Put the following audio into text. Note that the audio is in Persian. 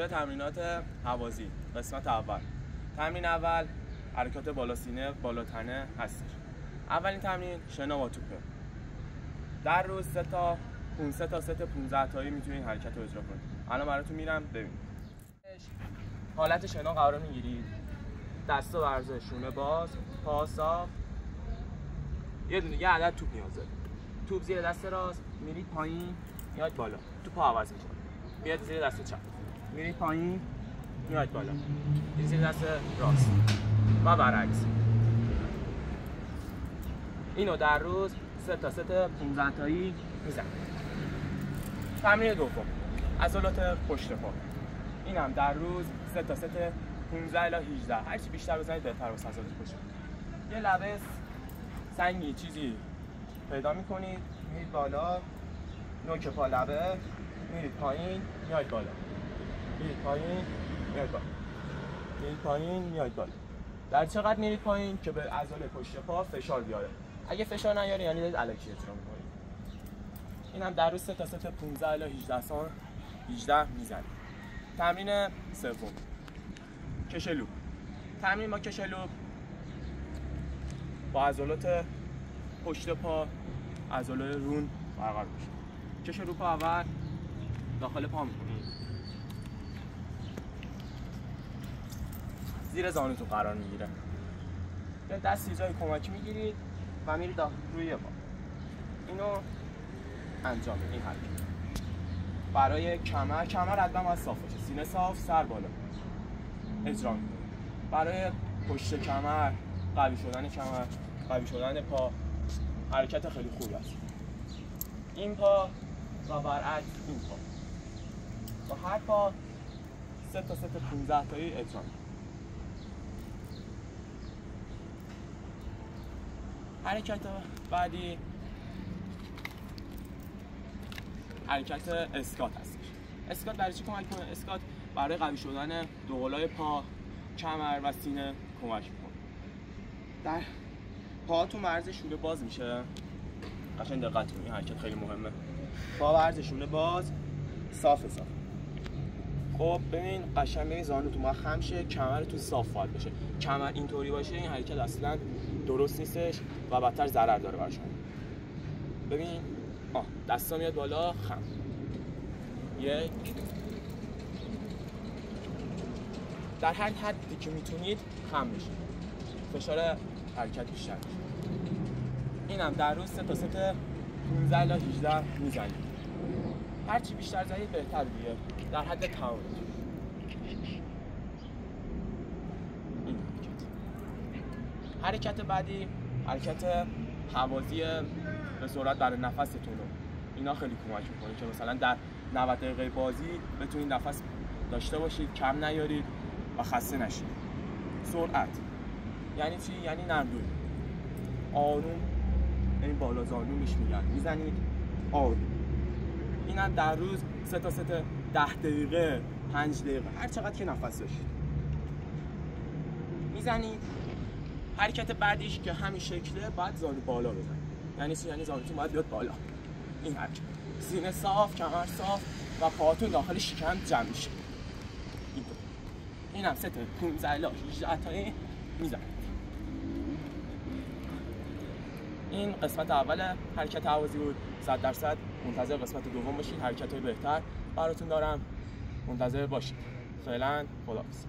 شروع تمرینات هوازی قسمت اول. تمرین اول حرکات بالا سینه بالا تنه هستش. اولین تمرین شنا با توپه. در روز 3 تا 15 تایی میتونید حرکت رو اجرا کنید. الان براتون میرم ببینید. حالت شنا قرار میگیرید. دستا ورزش، شونه باز، پا صاف. یه عدد توپ نیاز دارید. توپ زیر دست راست، میرید پایین، میاد بالا. توپ عوض میشه. میاد زیر دست چپ. میرید پایین، میاد بالا. میرید زیر دست راست. و برعکس. اینو در روز 3 تا 15 تایی میزنید. تمرین دوم عضلات پشت پا. اینم در روز 3 تا 15 الی 18. هرچی بیشتر بزنید بهتر واسه عضلات پشت. یه لبه سنگی چیزی پیدا میکنید، میرید بالا، نوک پا لبه، میرید پایین، میاید بالا. میرید پایین، میاید بالا. میرید پایین، میاید بالا. در چقدر میرید پایین که به عضله پشت پا فشار بیاره. اگه فشار نیاره یعنی دارید الکی اجرا میکنید. اینم در روز 3 تا 15 الی 18 میزنید. تمرین سوم کش لوپ. تمرین با کش لوپ با عضلات پشت پا، عضله رون برقرار میشه. کش لوپ اول داخل پا میکنید، زیر زانوتون قرار میگیره. یه دست جای کمکی میگیرید و میرید روی پا. اینو انجام میدید. این حرکت برای کمر حتما باید صاف باشه. سینه صاف، سر بالا اجرا میکنید. برای پشت کمر، قوی شدن پا حرکت خیلی خوبی است. این پا و برعکس این پا. با هر پا 3 تا 15 تایی اجرا میکنید. حرکت بعدی حرکت اسکات هستش. اسکات برای چی کمک کنه؟ اسکات برای قوی شدن دوقلوی پا، کمر و سینه کمک میکنه. در پاهاتون ورز شونه باز میشه. قشنگ دقت کنید، این حرکت خیلی مهمه. پا ورز شونه باز، صاف. خب ببین قشنگ ببین زانوتون باید خم شه، کمرتون صاف باید بشه. کمر اینطوری باشه این حرکت اصلا درست نیستش و بدتر ضرر داره برای شما. ببین دستا میاد بالا، خم. 1 در هر حدی که میتونید خم بشید. فشار حرکت بیشتر میشه. اینم در روز 3 تا 15 الی 18 میزنید. هرچی بیشتر زنید بهتر دیگه. در حد تعامل. این حرکت بعدی حرکت هوازی به سرعت برای نفستون. اینا خیلی کمک میکنه که مثلا در 90 دقیقه بازی بتونید نفس داشته باشید، کم نیارید و خسته نشید. سرعت یعنی چی؟ یعنی نردوی آروم، این بالا زانو میگن میزنید آروم. اینا در روز 3 تا 10 دقیقه 5 دقیقه هر چقدر که نفس داشتید میزنید. حرکت بعدیش که همین شکله باید زانو بالا بزنید. یعنی چی؟ یعنی زانوتون باید بیاد بالا. این حرکت سینه صاف، کمر صاف و پاهاتون داخل شکم جمع میشه. اینم 3 تا 15 الی 18 تایی میزنید. این قسمت اول حرکت هوازی بود. 100% منتظر قسمت دوم باشید. حرکت‌های بهتر براتون دارم، منتظر باشید. فعلا خداحافظ.